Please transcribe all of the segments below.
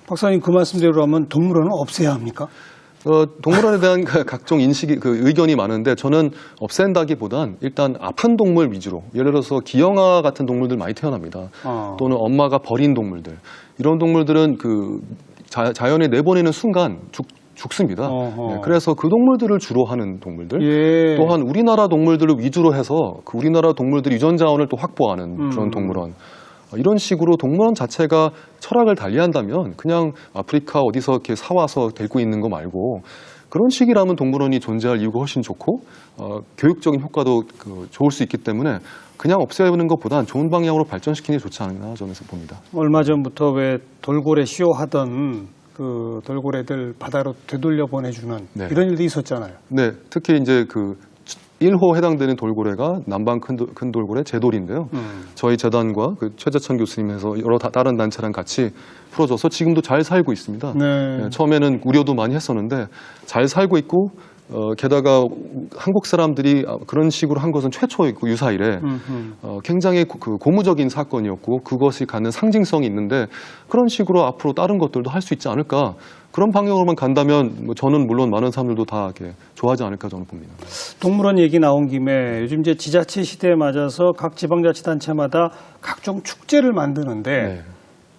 박사님 그 말씀대로라면 동물원은 없애야 합니까? 동물원에 대한 각종 인식이, 의견이 많은데 저는 없앤다기보단 일단 아픈 동물 위주로, 예를 들어서 기형아 같은 동물들 많이 태어납니다. 또는 엄마가 버린 동물들. 이런 동물들은 자연에 내보내는 순간 죽습니다. 네, 그래서 그 동물들을 주로 하는 동물들. 예. 또한 우리나라 동물들을 위주로 해서 그 우리나라 동물들 유전 자원을 또 확보하는 그런 동물원. 이런 식으로 동물원 자체가 철학을 달리한다면 그냥 아프리카 어디서 이렇게 사와서 데리고 있는 거 말고 그런 식이라면 동물원이 존재할 이유가 훨씬 좋고 교육적인 효과도 좋을 수 있기 때문에 그냥 없애는 것보단 좋은 방향으로 발전시키는 게 좋지 않나 저는 봅니다. 얼마 전부터 왜 돌고래 쇼하던 그 돌고래들 바다로 되돌려 보내주는 네. 이런 일도 있었잖아요. 네, 특히 이제 1호 해당되는 돌고래가 남방 큰 돌고래 제돌인데요. 저희 재단과 최재천 교수님에서 여러 다른 단체랑 같이 풀어줘서 지금도 잘 살고 있습니다. 네. 네, 처음에는 우려도 많이 했었는데 잘 살고 있고 게다가 한국 사람들이 그런 식으로 한 것은 최초이고 유사일에 굉장히 고무적인 사건이었고 그것이 갖는 상징성이 있는데 그런 식으로 앞으로 다른 것들도 할 수 있지 않을까. 그런 방향으로만 간다면 저는 물론 많은 사람들도 다 이렇게 좋아하지 않을까 저는 봅니다. 동물원 얘기 나온 김에 요즘 이제 지자체 시대에 맞아서 각 지방자치단체마다 각종 축제를 만드는데 네.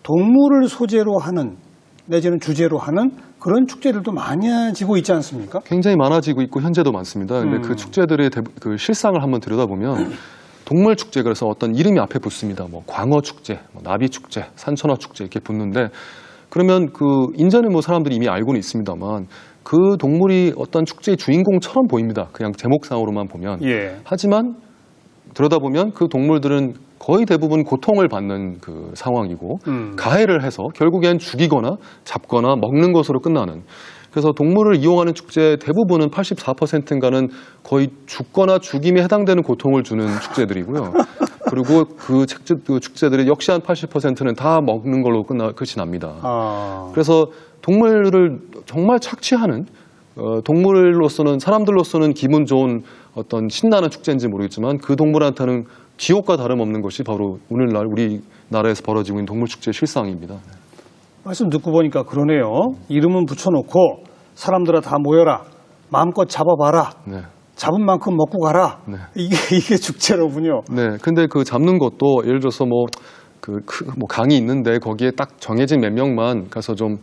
동물을 소재로 하는 내지는 주제로 하는 그런 축제들도 많아지고 있지 않습니까? 굉장히 많아지고 있고 현재도 많습니다. 근데 그 축제들의 실상을 한번 들여다보면 동물 축제, 그래서 어떤 이름이 앞에 붙습니다. 뭐 광어 축제, 나비 축제, 산천어 축제 이렇게 붙는데 그러면 인제는 사람들이 이미 알고는 있습니다만 그 동물이 어떤 축제의 주인공처럼 보입니다. 그냥 제목상으로만 보면. 예. 하지만 들여다보면 그 동물들은 거의 대부분 고통을 받는 상황이고 가해를 해서 결국엔 죽이거나 잡거나 먹는 것으로 끝나는. 그래서 동물을 이용하는 축제 대부분은 84%인가는 거의 죽거나 죽임에 해당되는 고통을 주는 축제들이고요. 그리고 그 축제들이 역시 한 80%는 다 먹는 걸로 끝이 납니다. 그래서 동물을 정말 착취하는 동물로서는 사람들로서는 기분 좋은 어떤 신나는 축제인지 모르겠지만 그 동물한테는 지옥과 다름없는 것이 바로 오늘날 우리나라에서 벌어지고 있는 동물축제의 실상입니다. 말씀 듣고 보니까 그러네요. 이름은 붙여놓고 사람들아 다 모여라. 마음껏 잡아봐라. 네. 잡은 만큼 먹고 가라. 네. 이게 축제로군요. 네. 근데 잡는 것도 예를 들어서 강이 있는데 거기에 딱 정해진 몇 명만 가서 좀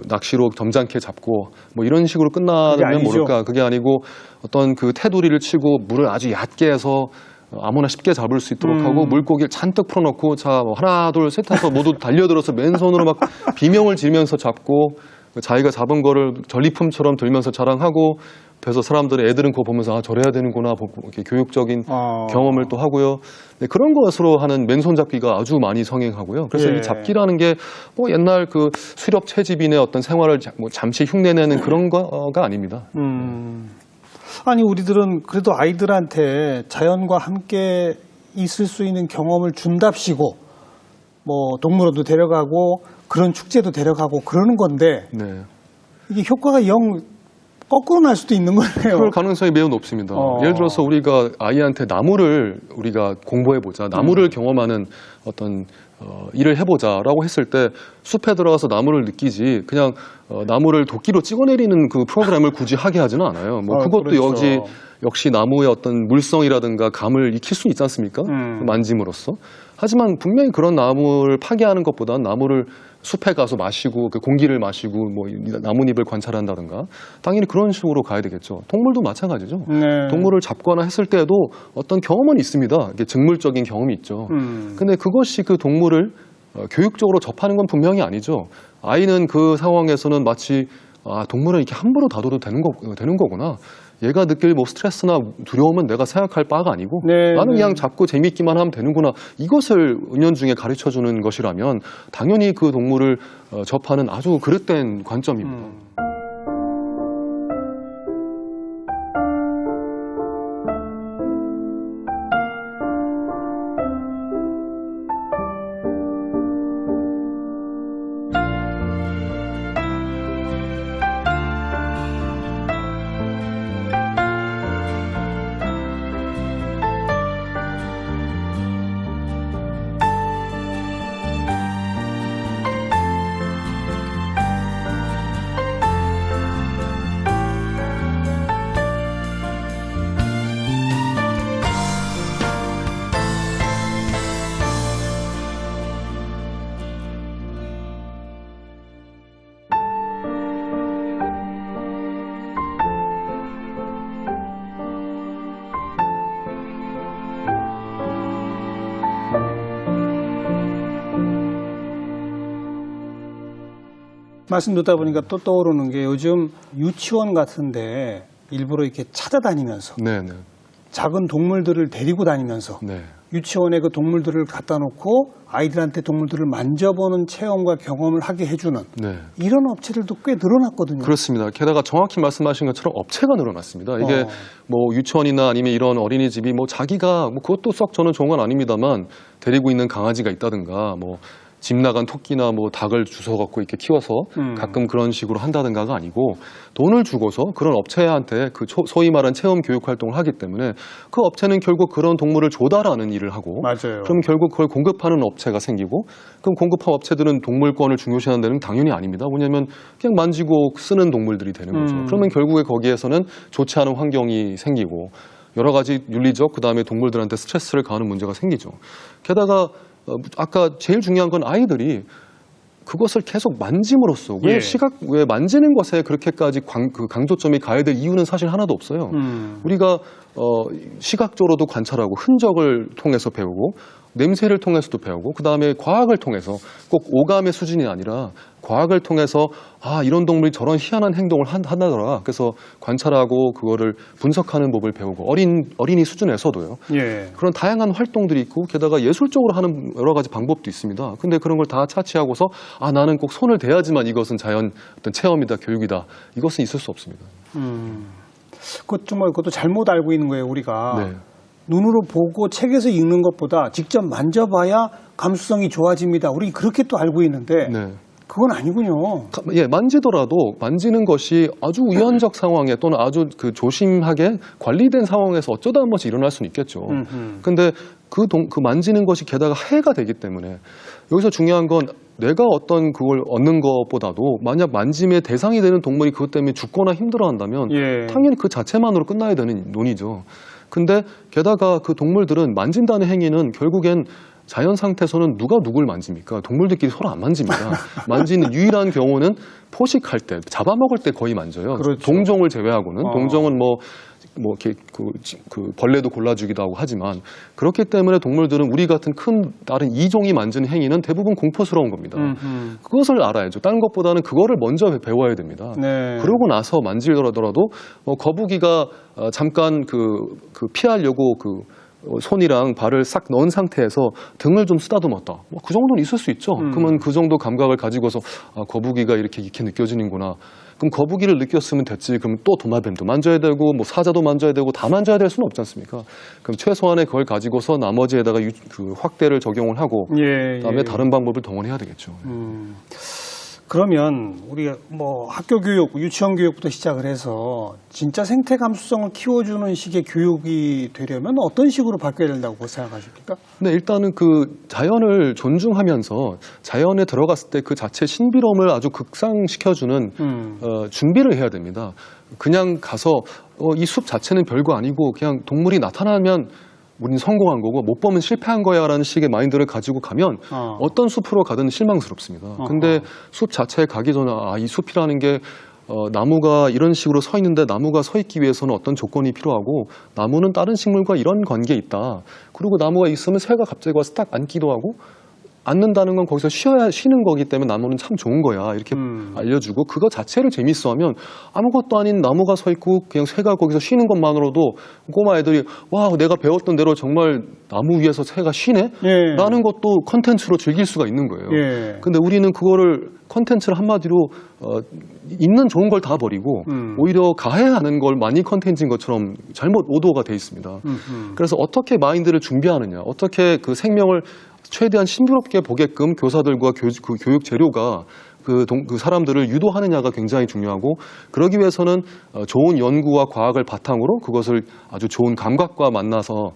낚시로 점잖게 잡고 이런 식으로 끝나면 모를까. 그게 아니고 어떤 테두리를 치고 물을 아주 얕게 해서 아무나 쉽게 잡을 수 있도록 하고 물고기를 잔뜩 풀어놓고 하나 둘 셋 해서 모두 달려들어서 맨손으로 막 비명을 지르면서 잡고 자기가 잡은 거를 전리품처럼 들면서 자랑하고 그래서 애들은 그거 보면서 저래야 되는구나 이렇게 교육적인 경험을 또 하고요. 네, 그런 것으로 하는 맨손 잡기가 아주 많이 성행하고요. 그래서 예. 이 잡기라는 게 옛날 수렵 채집인의 어떤 생활을 잠시 흉내내는 그런 거가 아닙니다. 아니 우리들은 그래도 아이들한테 자연과 함께 있을 수 있는 경험을 준답시고 동물원도 데려가고 그런 축제도 데려가고 그러는 건데 네. 이게 효과가 영 거꾸로 날 수도 있는 거네요. 그럴 가능성이 매우 높습니다. 예를 들어서 우리가 아이한테 나무를 우리가 공부해보자, 나무를 경험하는 어떤 일을 해보자라고 했을 때 숲에 들어가서 나무를 느끼지 그냥 나무를 도끼로 찍어내리는 그 프로그램을 굳이 하게 하지는 않아요. 그것도 그렇죠. 역시 나무의 어떤 물성이라든가 감을 익힐 수 있지 않습니까? 만짐으로써. 하지만 분명히 그런 나무를 파괴하는 것보다는 나무를 숲에 가서 마시고 공기를 마시고 나뭇잎을 관찰한다든가 당연히 그런 식으로 가야 되겠죠. 동물도 마찬가지죠. 네. 동물을 잡거나 했을 때도 어떤 경험은 있습니다. 이게 직물적인 경험이 있죠. 근데 그것이 그 동물을 교육적으로 접하는 건 분명히 아니죠. 아이는 그 상황에서는 마치 동물은 이렇게 함부로 다뤄도 되는 거구나. 얘가 느낄 스트레스나 두려움은 내가 생각할 바가 아니고 나는 그냥 잡고 재미있기만 하면 되는구나. 이것을 은연중에 가르쳐주는 것이라면 당연히 그 동물을 접하는 아주 그릇된 관점입니다. 말씀 듣다 보니까 또 떠오르는 게 요즘 유치원 같은데 일부러 이렇게 찾아다니면서 네네. 작은 동물들을 데리고 다니면서 네. 유치원에 그 동물들을 갖다 놓고 아이들한테 동물들을 만져보는 체험과 경험을 하게 해주는 네. 이런 업체들도 꽤 늘어났거든요. 그렇습니다. 게다가 정확히 말씀하신 것처럼 업체가 늘어났습니다. 이게 뭐 유치원이나 아니면 이런 어린이집이 뭐 자기가 뭐 그것도 썩 저는 좋은 건 아닙니다만 데리고 있는 강아지가 있다든가 뭐 집 나간 토끼나 뭐 닭을 주워갖고 이렇게 키워서 가끔 그런 식으로 한다든가가 아니고 돈을 주고서 그런 업체한테 그 소위 말하는 체험 교육 활동을 하기 때문에 그 업체는 결국 그런 동물을 조달하는 일을 하고 맞아요. 그럼 결국 그걸 공급하는 업체가 생기고 그럼 공급한 업체들은 동물권을 중요시하는 데는 당연히 아닙니다. 왜냐하면 그냥 만지고 쓰는 동물들이 되는 거죠. 그러면 결국에 거기에서는 좋지 않은 환경이 생기고 여러 가지 윤리적 그다음에 동물들한테 스트레스를 가하는 문제가 생기죠. 게다가 아까 제일 중요한 건 아이들이 그것을 계속 만짐으로써 왜 만지는 것에 그렇게까지 강조점이 가야 될 이유는 사실 하나도 없어요. 우리가 시각적으로도 관찰하고 흔적을 통해서 배우고 냄새를 통해서도 배우고 그다음에 과학을 통해서 꼭 오감의 수준이 아니라 과학을 통해서 아 이런 동물이 저런 희한한 행동을 한다더라. 그래서 관찰하고 그거를 분석하는 법을 배우고 어린이 수준에서도요. 예. 그런 다양한 활동들이 있고 게다가 예술적으로 하는 여러 가지 방법도 있습니다. 근데 그런 걸 다 차치하고서 아 나는 꼭 손을 대야지만 이것은 자연 어떤 체험이다 교육이다. 이것은 있을 수 없습니다. 그것도 잘못 알고 있는 거예요, 우리가. 네. 눈으로 보고 책에서 읽는 것보다 직접 만져봐야 감수성이 좋아집니다. 우리 그렇게 또 알고 있는데 네. 그건 아니군요. 예, 만지더라도 만지는 것이 아주 우연적 상황에 또는 아주 그 조심하게 관리된 상황에서 어쩌다 한 번씩 일어날 수는 있겠죠. 근데 그 만지는 것이 게다가 해가 되기 때문에 여기서 중요한 건 내가 어떤 그걸 얻는 것보다도 만약 만짐의 대상이 되는 동물이 그것 때문에 죽거나 힘들어한다면 당연히 그 자체만으로 끝나야 되는 논이죠. 근데 게다가 그 동물들은 만진다는 행위는 결국엔 자연 상태에서는 누가 누굴 만집니까? 동물들끼리 서로 안 만집니다. 만지는 유일한 경우는 포식할 때, 잡아먹을 때 거의 만져요. 그렇죠. 동종을 제외하고는. 동종은 이렇게 그 벌레도 골라주기도 하고 하지만 그렇기 때문에 동물들은 우리 같은 큰 다른 이종이 만지는 행위는 대부분 공포스러운 겁니다. 그것을 알아야죠. 다른 것보다는 그거를 먼저 배워야 됩니다. 네. 그러고 나서 만지더라도 거북이가 잠깐 그 피하려고 손이랑 발을 싹 넣은 상태에서 등을 좀 쓰다듬었다. 그 정도는 있을 수 있죠. 그러면 그 정도 감각을 가지고서 거북이가 이렇게 느껴지는구나. 그럼 거북이를 느꼈으면 됐지. 그럼 또 도마뱀도 만져야 되고 사자도 만져야 되고 다 만져야 될 수는 없지 않습니까? 그럼 최소한의 그걸 가지고서 나머지에다가 그 확대를 적용을 하고 그다음에 다른 방법을 동원해야 되겠죠. 그러면 우리가 학교 교육, 유치원 교육부터 시작을 해서 진짜 생태 감수성을 키워주는 식의 교육이 되려면 어떤 식으로 바뀌어야 된다고 생각하십니까? 네, 일단은 그 자연을 존중하면서 자연에 들어갔을 때 그 자체 신비로움을 아주 극상시켜주는 준비를 해야 됩니다. 그냥 가서 이 숲 자체는 별거 아니고 그냥 동물이 나타나면 우린 성공한 거고 못 보면 실패한 거야라는 식의 마인드를 가지고 가면 어떤 숲으로 가든 실망스럽습니다. 근데 숲 자체에 가기 전에 이 숲이라는 게 나무가 이런 식으로 서 있는데 나무가 서 있기 위해서는 어떤 조건이 필요하고 나무는 다른 식물과 이런 관계에 있다. 그리고 나무가 있으면 새가 갑자기 와서 딱 앉기도 하고 앉는다는 건 거기서 쉬는 거기 때문에 나무는 참 좋은 거야 이렇게 알려주고 그거 자체를 재밌어하면 아무것도 아닌 나무가 서 있고 그냥 새가 거기서 쉬는 것만으로도 꼬마 애들이 와 내가 배웠던 대로 정말 나무 위에서 새가 쉬네? 라는 것도 컨텐츠로 즐길 수가 있는 거예요. 근데 우리는 그거를 컨텐츠를 한마디로 있는 좋은 걸 다 버리고 오히려 가해하는 걸 많이 컨텐츠인 것처럼 잘못 오도가 돼 있습니다. 그래서 어떻게 마인드를 준비하느냐 어떻게 그 생명을 최대한 신비롭게 보게끔 교사들과 그 교육 재료가 그 사람들을 유도하느냐가 굉장히 중요하고 그러기 위해서는 좋은 연구와 과학을 바탕으로 그것을 아주 좋은 감각과 만나서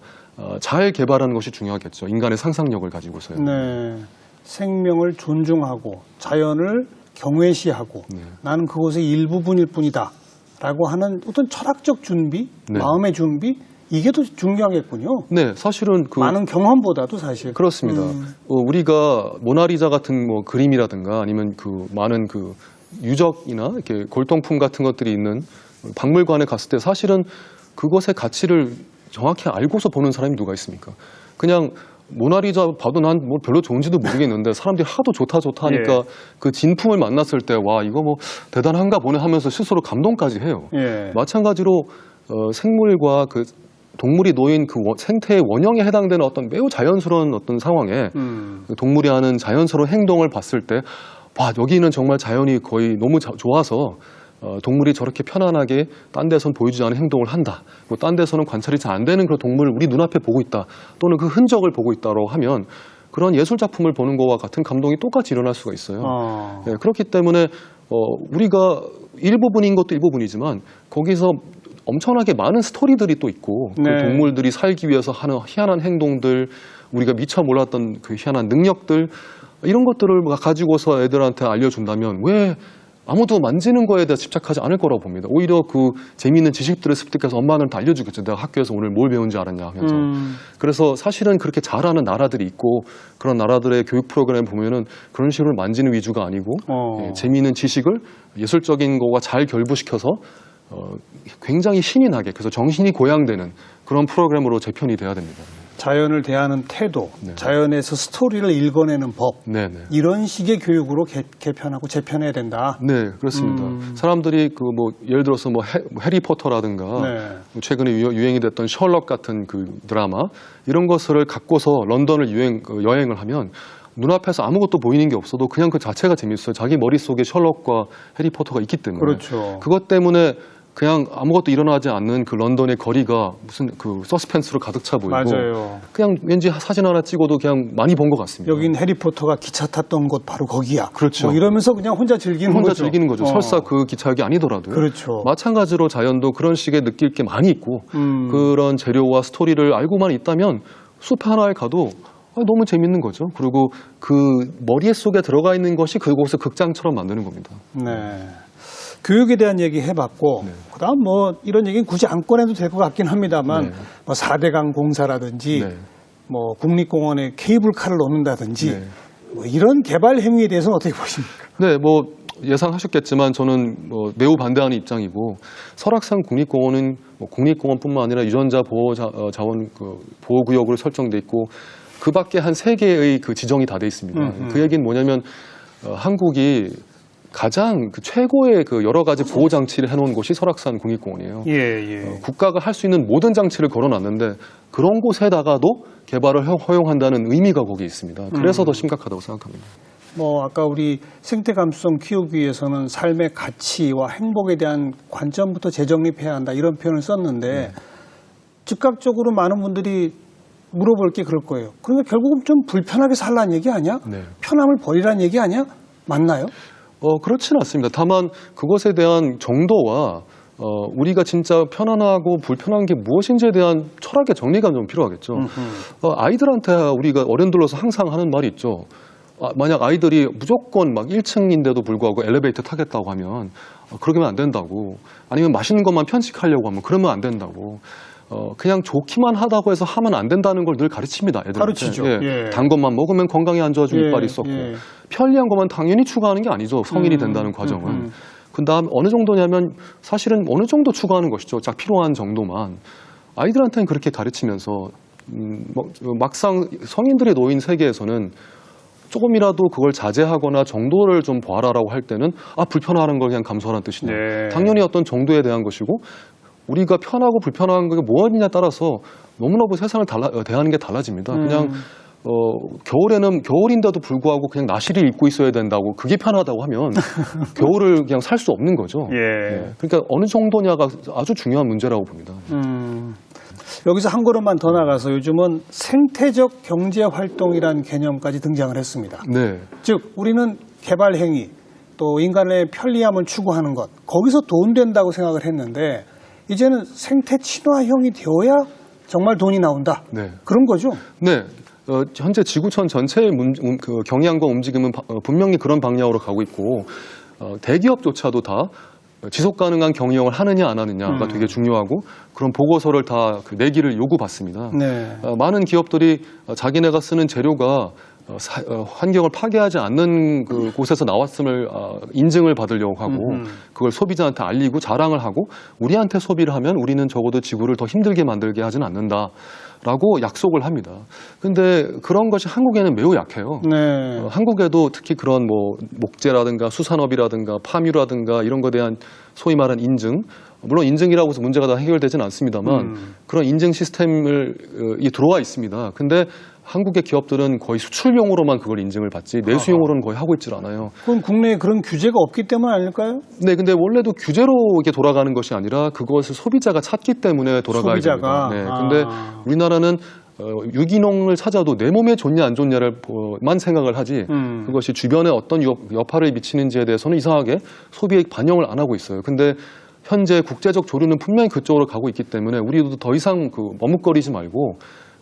잘 개발하는 것이 중요하겠죠. 인간의 상상력을 가지고서요. 네. 생명을 존중하고 자연을 경외시하고 나는 그것의 일부분일 뿐이다 라고 하는 어떤 철학적 준비, 마음의 준비 이게 더 중요하겠군요. 네, 사실은 많은 경험보다도 사실 그렇습니다. 우리가 모나리자 같은 그림이라든가 아니면 많은 유적이나 이렇게 골동품 같은 것들이 있는 박물관에 갔을 때 사실은 그것의 가치를 정확히 알고서 보는 사람이 누가 있습니까? 그냥 모나리자 봐도 난 뭐 별로 좋은지도 모르겠는데 사람들이 하도 좋다 하니까 예. 그 진품을 만났을 때 와 이거 뭐 대단한가 보네 하면서 스스로 감동까지 해요. 예. 마찬가지로 생물과 그 동물이 놓인 그 생태의 원형에 해당되는 어떤 매우 자연스러운 어떤 상황에 그 동물이 하는 자연스러운 행동을 봤을 때 와 여기는 정말 자연이 거의 너무 좋아서 동물이 저렇게 편안하게 딴 데선 보여주지 않은 행동을 한다. 뭐 딴 데서는 관찰이 잘 안 되는 그런 동물을 우리 눈앞에 보고 있다. 또는 그 흔적을 보고 있다고 하면 그런 예술 작품을 보는 것과 같은 감동이 똑같이 일어날 수가 있어요. 예, 그렇기 때문에 우리가 일부분인 것도 일부분이지만 거기서 엄청나게 많은 스토리들이 또 있고 그 네. 동물들이 살기 위해서 하는 희한한 행동들, 우리가 미처 몰랐던 그 희한한 능력들 이런 것들을 가지고서 애들한테 알려준다면 왜 아무도 만지는 거에 대해 집착하지 않을 거라고 봅니다. 오히려 그 재미있는 지식들을 습득해서 엄마한테 알려주겠죠. 내가 학교에서 오늘 뭘 배운지 알았냐 하면서. 그래서 사실은 그렇게 잘하는 나라들이 있고 그런 나라들의 교육 프로그램 보면은 그런 식으로 만지는 위주가 아니고 예, 재미있는 지식을 예술적인 거와 잘 결부시켜서 굉장히 신이 나게 그래서 정신이 고양되는 그런 프로그램으로 재편이 돼야 됩니다. 자연을 대하는 태도, 네. 자연에서 스토리를 읽어내는 법, 네네. 이런 식의 교육으로 개편하고 재편해야 된다. 네, 그렇습니다. 사람들이 그 뭐 예를 들어서 뭐 해리포터라든가 네. 최근에 유행이 됐던 셜록 같은 그 드라마 이런 것을 갖고서 런던을 여행을 하면 눈앞에서 아무것도 보이는 게 없어도 그냥 그 자체가 재밌어요. 자기 머릿속에 셜록과 해리포터가 있기 때문에. 그렇죠. 그것 때문에 그냥 아무것도 일어나지 않는 그 런던의 거리가 무슨 그 서스펜스로 가득 차 보이고 맞아요. 그냥 왠지 사진 하나 찍어도 그냥 많이 본 것 같습니다. 여긴 해리포터가 기차 탔던 곳 바로 거기야. 그렇죠. 뭐 이러면서 그냥 혼자 즐기는 혼자 거죠. 즐기는 거죠. 설사 그 기차역이 아니더라도요. 그렇죠. 마찬가지로 자연도 그런 식의 느낄 게 많이 있고 그런 재료와 스토리를 알고만 있다면 숲 하나에 가도 너무 재밌는 거죠. 그리고 그 머릿 속에 들어가 있는 것이 그곳을 극장처럼 만드는 겁니다. 네. 교육에 대한 얘기 해봤고, 그다음 뭐 이런 얘기는 굳이 안 꺼내도 될 것 같긴 합니다만, 네. 뭐 4대강 공사라든지, 네. 뭐 국립공원에 케이블카를 놓는다든지, 네. 뭐 이런 개발 행위에 대해서는 어떻게 보십니까? 네, 뭐 예상하셨겠지만 저는 뭐 매우 반대하는 입장이고 설악산 국립공원은 뭐 국립공원뿐만 아니라 유전자 자원 보호구역으로 설정돼 있고 그 밖에 한 3개의 그 지정이 다 돼 있습니다. 그 얘기는 뭐냐면 한국이 가장 그 최고의 그 여러 가지 보호 장치를 해놓은 곳이 설악산 국립공원이에요. 예. 국가가 할 수 있는 모든 장치를 걸어놨는데 그런 곳에다가도 개발을 허용한다는 의미가 거기 있습니다. 그래서 더 심각하다고 생각합니다. 뭐 아까 우리 생태 감수성 키우기 위해서는 삶의 가치와 행복에 대한 관점부터 재정립해야 한다 이런 표현을 썼는데 즉각적으로 많은 분들이 물어볼 게 그럴 거예요. 그러니까 결국은 좀 불편하게 살라는 얘기 아니야? 네. 편함을 버리라는 얘기 아니야? 맞나요? 그렇지는 않습니다. 다만 그것에 대한 정도와 우리가 진짜 편안하고 불편한 게 무엇인지에 대한 철학의 정리가 좀 필요하겠죠. 아이들한테 우리가 어른들로서 항상 하는 말이 있죠. 만약 아이들이 무조건 막 1층인데도 불구하고 엘리베이터 타겠다고 하면 그러면 안 된다고. 아니면 맛있는 것만 편식하려고 하면 그러면 안 된다고. 그냥 좋기만 하다고 해서 하면 안 된다는 걸 늘 가르칩니다. 애들한테. 가르치죠. 예. 단 것만 먹으면 건강에 안 좋아지고 예, 이빨이 썩고. 예. 편리한 것만 당연히 추가하는 게 아니죠. 성인이 된다는 과정은. 그 다음 어느 정도냐면 사실은 어느 정도 추가하는 것이죠. 딱 필요한 정도만. 아이들한테는 그렇게 가르치면서 막상 성인들이 놓인 세계에서는 조금이라도 그걸 자제하거나 정도를 좀 봐라라고 할 때는 불편하는 걸 그냥 감수하라는 뜻이냐. 네. 당연히 어떤 정도에 대한 것이고 우리가 편하고 불편한 게 무엇이냐에 따라서 너무너무 세상을 대하는 게 달라집니다. 그냥 겨울에는 겨울인데도 불구하고 그냥 나시를 입고 있어야 된다고 그게 편하다고 하면 겨울을 그냥 살 수 없는 거죠. 예. 그러니까 어느 정도냐가 아주 중요한 문제라고 봅니다. 여기서 한 걸음만 더 나가서 요즘은 생태적 경제 활동이라는 개념까지 등장을 했습니다. 네. 즉 우리는 개발 행위 또 인간의 편리함을 추구하는 것 거기서 돈 된다고 생각을 했는데 이제는 생태 친화형이 되어야 정말 돈이 나온다. 네. 그런 거죠. 네. 현재 지구촌 전체의 그 경향과 움직임은 분명히 그런 방향으로 가고 있고 대기업조차도 다 지속 가능한 경영을 하느냐 안 하느냐가 되게 중요하고 그런 보고서를 다 내기를 요구받습니다. 네. 많은 기업들이 자기네가 쓰는 재료가 환경을 파괴하지 않는 그 곳에서 나왔음을 인증을 받으려고 하고 그걸 소비자한테 알리고 자랑을 하고 우리한테 소비를 하면 우리는 적어도 지구를 더 힘들게 만들게 하진 않는다라고 약속을 합니다. 근데 그런 것이 한국에는 매우 약해요. 네. 한국에도 특히 그런 뭐 목재라든가 수산업이라든가 파묘라든가 이런 것에 대한 소위 말하는 인증, 물론 인증이라고 해서 문제가 다 해결되지는 않습니다만 그런 인증 시스템이 들어와 있습니다. 근데 한국의 기업들은 거의 수출용으로만 그걸 인증을 받지 내수용으로는 거의 하고 있질 않아요. 그건 국내에 그런 규제가 없기 때문 아닐까요? 네, 근데 원래도 규제로 이게 돌아가는 것이 아니라 그것을 소비자가 찾기 때문에 돌아가야 소비자가? 됩니다. 네, 근데 우리나라는 유기농을 찾아도 내 몸에 좋냐 안 좋냐를만 생각을 하지 그것이 주변에 어떤 여파를 미치는지에 대해서는 이상하게 소비에 반영을 안 하고 있어요. 근데 현재 국제적 조류는 분명히 그쪽으로 가고 있기 때문에 우리도 더 이상 머뭇거리지 말고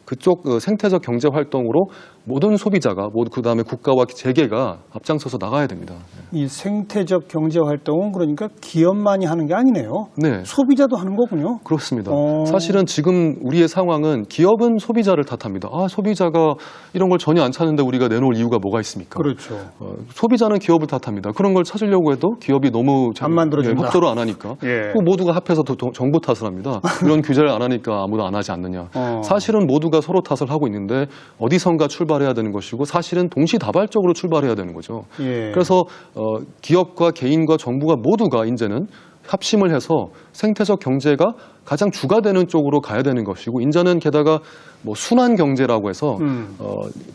그쪽 생태적 경제 활동으로 모든 소비자가 그다음에 국가와 재계가 앞장서서 나가야 됩니다. 이 생태적 경제 활동은 그러니까 기업만이 하는 게 아니네요. 네. 소비자도 하는 거군요. 그렇습니다. 사실은 지금 우리의 상황은 기업은 소비자를 탓합니다. 소비자가 이런 걸 전혀 안 찾는데 우리가 내놓을 이유가 뭐가 있습니까? 그렇죠. 소비자는 기업을 탓합니다. 그런 걸 찾으려고 해도 기업이 너무 안 만들어준다. 협조를 안 하니까 예. 모두가 합해서 정부 탓을 합니다. 이런 규제를 안 하니까 아무도 안 하지 않느냐. 사실은 모두가 서로 탓을 하고 있는데 어디선가 출발해야 되는 것이고 사실은 동시다발적으로 출발해야 되는 거죠. 예. 그래서 기업과 개인과 정부가 모두가 이제는 합심을 해서 생태적 경제가 가장 주가 되는 쪽으로 가야 되는 것이고 이제는 게다가 뭐 순환 경제라고 해서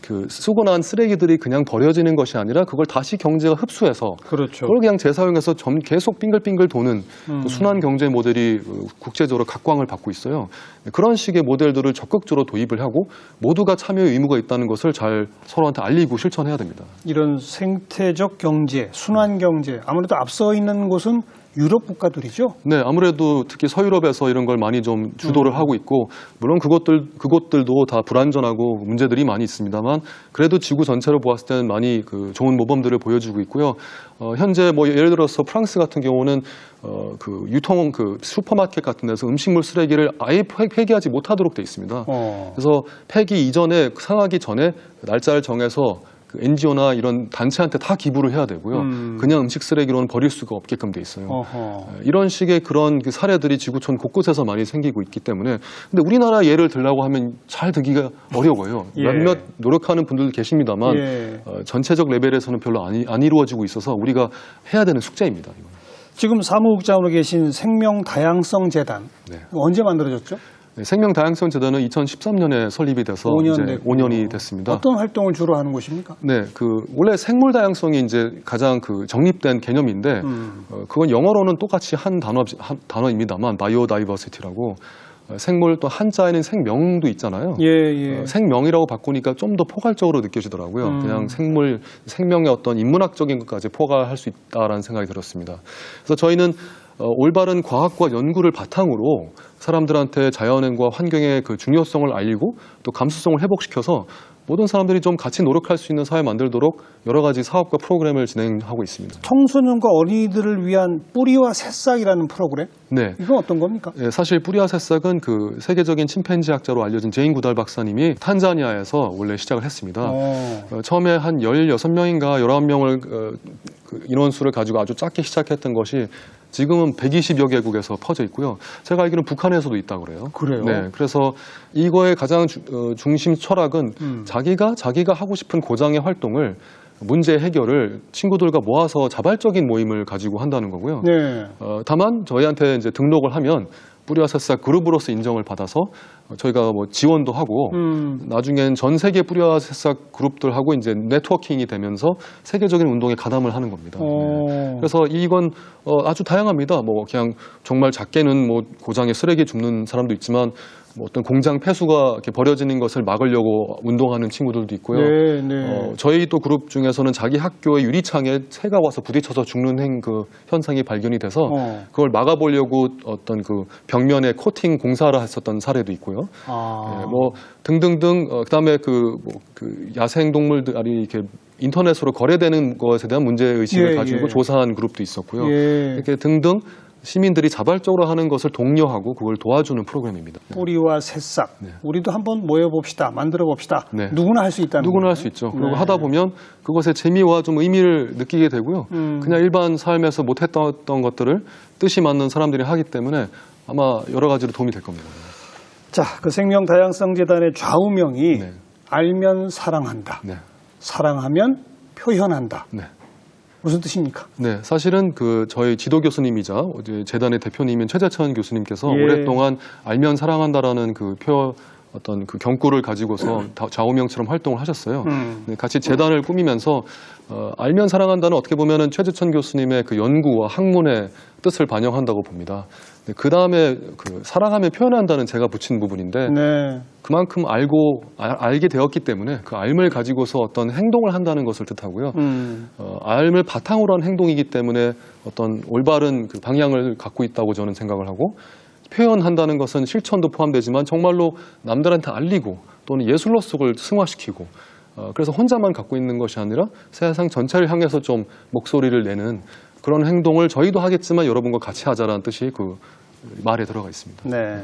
그 쓰고 난 쓰레기들이 그냥 버려지는 것이 아니라 그걸 다시 경제가 흡수해서 그렇죠. 그걸 그냥 재사용해서 계속 빙글빙글 도는 그 순환 경제 모델이 국제적으로 각광을 받고 있어요. 그런 식의 모델들을 적극적으로 도입을 하고 모두가 참여의 의무가 있다는 것을 잘 서로한테 알리고 실천해야 됩니다. 이런 생태적 경제, 순환 경제 아무래도 앞서 있는 곳은 유럽 국가들이죠. 네, 아무래도 특히 서유럽에서 이런 걸 많이 좀 주도를 하고 있고 물론 그곳들도 다 불안전하고 문제들이 많이 있습니다만 그래도 지구 전체로 보았을 때는 많이 그 좋은 모범들을 보여주고 있고요. 현재 뭐 예를 들어서 프랑스 같은 경우는 그 유통 그 슈퍼마켓 같은 데서 음식물 쓰레기를 아예 폐기하지 못하도록 돼 있습니다. 그래서 폐기 이전에 상하기 전에 날짜를 정해서 그 NGO나 이런 단체한테 다 기부를 해야 되고요. 그냥 음식 쓰레기로는 버릴 수가 없게끔 돼 있어요. 이런 식의 그런 그 사례들이 지구촌 곳곳에서 많이 생기고 있기 때문에 근데 우리나라 예를 들라고 하면 잘 듣기가 어려워요. 예. 몇몇 노력하는 분들도 계십니다만 예. 전체적 레벨에서는 별로 안 이루어지고 있어서 우리가 해야 되는 숙제입니다. 이건. 지금 사무국장으로 계신 생명다양성재단 네. 언제 만들어졌죠? 네, 생명다양성재단은 2013년에 설립이 돼서 5년이 됐습니다. 어떤 활동을 주로 하는 곳입니까? 네, 원래 생물 다양성이 이제 가장 정립된 개념인데 그건 영어로는 똑같이 한 단어입니다만 바이오다이버시티라고 생물 또 한자에는 생명도 있잖아요. 예. 생명이라고 바꾸니까 좀 더 포괄적으로 느껴지더라고요. 그냥 생명의 어떤 인문학적인 것까지 포괄할 수 있다라는 생각이 들었습니다. 그래서 저희는 올바른 과학과 연구를 바탕으로 사람들한테 자연과 환경의 그 중요성을 알리고 또 감수성을 회복시켜서 모든 사람들이 좀 같이 노력할 수 있는 사회 만들도록 여러 가지 사업과 프로그램을 진행하고 있습니다. 청소년과 어린이들을 위한 뿌리와 새싹이라는 프로그램? 네. 이건 어떤 겁니까? 네, 사실 뿌리와 새싹은 그 세계적인 침팬지 학자로 알려진 제인 구달 박사님이 탄자니아에서 원래 시작을 했습니다. 처음에 한 16명인가 19명을 그 인원수를 가지고 아주 작게 시작했던 것이 지금은 120여 개국에서 퍼져 있고요. 제가 알기로는 북한에서도 있다고 그래요. 그래요? 네, 그래서 이거의 가장 중심 철학은 자기가 하고 싶은 고장의 활동을 문제 해결을 친구들과 모아서 자발적인 모임을 가지고 한다는 거고요. 네. 다만 저희한테 이제 등록을 하면 뿌리와 새싹 그룹으로서 인정을 받아서 저희가 뭐 지원도 하고 나중엔 전 세계 뿌리와 새싹 그룹들하고 이제 네트워킹이 되면서 세계적인 운동에 가담을 하는 겁니다. 네. 그래서 이건 아주 다양합니다. 뭐 그냥 정말 작게는 뭐 고장에 쓰레기 줍는 사람도 있지만 뭐 어떤 공장 폐수가 이렇게 버려지는 것을 막으려고 운동하는 친구들도 있고요. 네. 저희 또 그룹 중에서는 자기 학교의 유리창에 새가 와서 부딪혀서 죽는 그 현상이 발견이 돼서 그걸 막아보려고 어떤 그 벽면에 코팅 공사를 했었던 사례도 있고요. 뭐 등등등. 그다음에 그 야생 동물들이 이렇게 인터넷으로 거래되는 것에 대한 문제 의식을 가지고 조사한 그룹도 있었고요. 이렇게 등등. 시민들이 자발적으로 하는 것을 독려하고 그걸 도와주는 프로그램입니다. 뿌리와 새싹. 네. 우리도 한번 모여봅시다. 만들어봅시다. 네. 누구나 할 수 있다는 누구나 거예요. 할 수 있죠. 그리고 네. 하다 보면 그것의 재미와 좀 의미를 느끼게 되고요. 그냥 일반 삶에서 못했던 것들을 뜻이 맞는 사람들이 하기 때문에 아마 여러 가지로 도움이 될 겁니다. 자, 그 생명다양성재단의 좌우명이 네. 알면 사랑한다. 네. 사랑하면 표현한다. 네. 무슨 뜻입니까? 네, 사실은 그 저희 지도 교수님이자 이제 재단의 대표님인 최재천 교수님께서 예. 오랫동안 알면 사랑한다라는 그 어떤 그 경구를 가지고서 좌우명처럼 활동을 하셨어요. 네, 같이 재단을 꾸미면서 알면 사랑한다는 어떻게 보면은 최재천 교수님의 그 연구와 학문의 뜻을 반영한다고 봅니다. 네, 그 다음에 그 사랑하며 표현한다는 제가 붙인 부분인데 네. 그만큼 알게 되었기 때문에 그 알을 가지고서 어떤 행동을 한다는 것을 뜻하고요. 알을 바탕으로 한 행동이기 때문에 어떤 올바른 그 방향을 갖고 있다고 저는 생각을 하고 표현한다는 것은 실천도 포함되지만 정말로 남들한테 알리고 또는 예술로 속을 승화시키고 그래서 혼자만 갖고 있는 것이 아니라 세상 전체를 향해서 좀 목소리를 내는 그런 행동을 저희도 하겠지만 여러분과 같이 하자라는 뜻이 그 말에 들어가 있습니다. 네.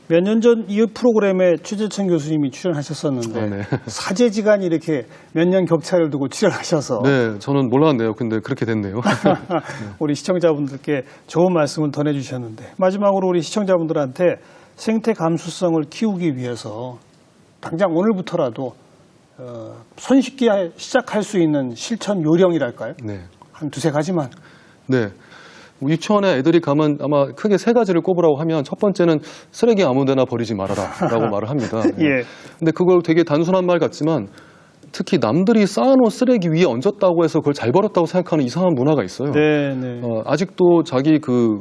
몇 년 전 이 프로그램에 최재천 교수님이 출연하셨었는데 아, 네. 사제지간이 이렇게 몇 년 격차를 두고 출연하셔서 네, 저는 몰랐네요. 근데 그렇게 됐네요. 우리 시청자분들께 좋은 말씀을 전해주셨는데 마지막으로 우리 시청자분들한테 생태 감수성을 키우기 위해서 당장 오늘부터라도 손쉽게 시작할 수 있는 실천 요령이랄까요? 네. 한 두세 가지만. 네. 유치원에 애들이 가면 아마 크게 세 가지를 꼽으라고 하면 첫 번째는 쓰레기 아무데나 버리지 말아라 라고 말을 합니다. 예. 근데 그걸 되게 단순한 말 같지만 특히 남들이 쌓아놓은 쓰레기 위에 얹었다고 해서 그걸 잘 버렸다고 생각하는 이상한 문화가 있어요. 네, 네. 아직도 자기 그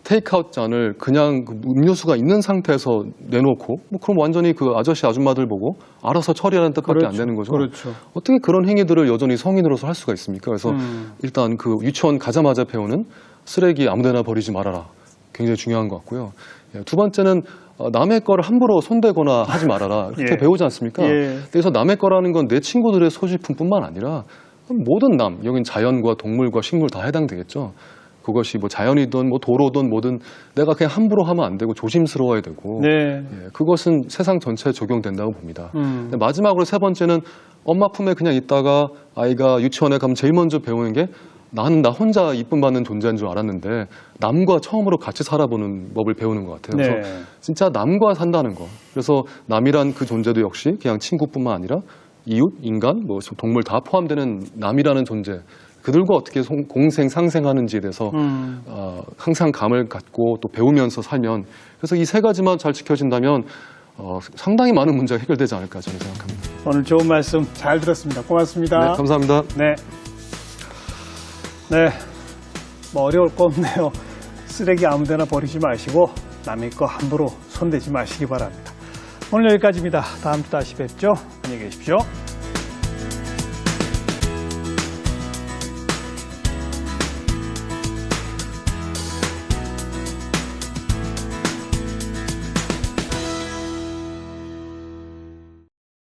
테이크아웃 잔을 그냥 그 음료수가 있는 상태에서 내놓고 뭐 그럼 완전히 그 아저씨 아줌마들 보고 알아서 처리하는 뜻밖에 안 되는 거죠. 그렇죠. 어떻게 그런 행위들을 여전히 성인으로서 할 수가 있습니까? 그래서 일단 그 유치원 가자마자 배우는 쓰레기 아무데나 버리지 말아라. 굉장히 중요한 것 같고요. 두 번째는 남의 거를 함부로 손대거나 하지 말아라. 이렇게 예. 배우지 않습니까? 예. 그래서 남의 거라는 건 내 친구들의 소지품뿐만 아니라 모든 남, 여긴 자연과 동물과 식물 다 해당되겠죠. 그것이 뭐 자연이든 뭐 도로든 뭐든 내가 그냥 함부로 하면 안 되고 조심스러워야 되고 네. 예, 그것은 세상 전체에 적용된다고 봅니다. 근데 마지막으로 세 번째는 엄마 품에 그냥 있다가 아이가 유치원에 가면 제일 먼저 배우는 게 나는 나 혼자 이쁨 받는 존재인 줄 알았는데 남과 처음으로 같이 살아보는 법을 배우는 것 같아요. 네. 그래서 진짜 남과 산다는 거. 그래서 남이란 그 존재도 역시 그냥 친구뿐만 아니라 이웃, 인간, 뭐 동물 다 포함되는 남이라는 존재. 그들과 어떻게 공생, 상생하는지에 대해서 항상 감을 갖고 또 배우면서 살면 그래서 이 세 가지만 잘 지켜진다면 상당히 많은 문제가 해결되지 않을까 저는 생각합니다. 오늘 좋은 말씀 잘 들었습니다. 고맙습니다. 네, 감사합니다. 네. 네. 뭐 어려울 거 없네요. 쓰레기 아무데나 버리지 마시고 남의 거 함부로 손대지 마시기 바랍니다. 오늘 여기까지입니다. 다음 주 다시 뵙죠. 안녕히 계십시오.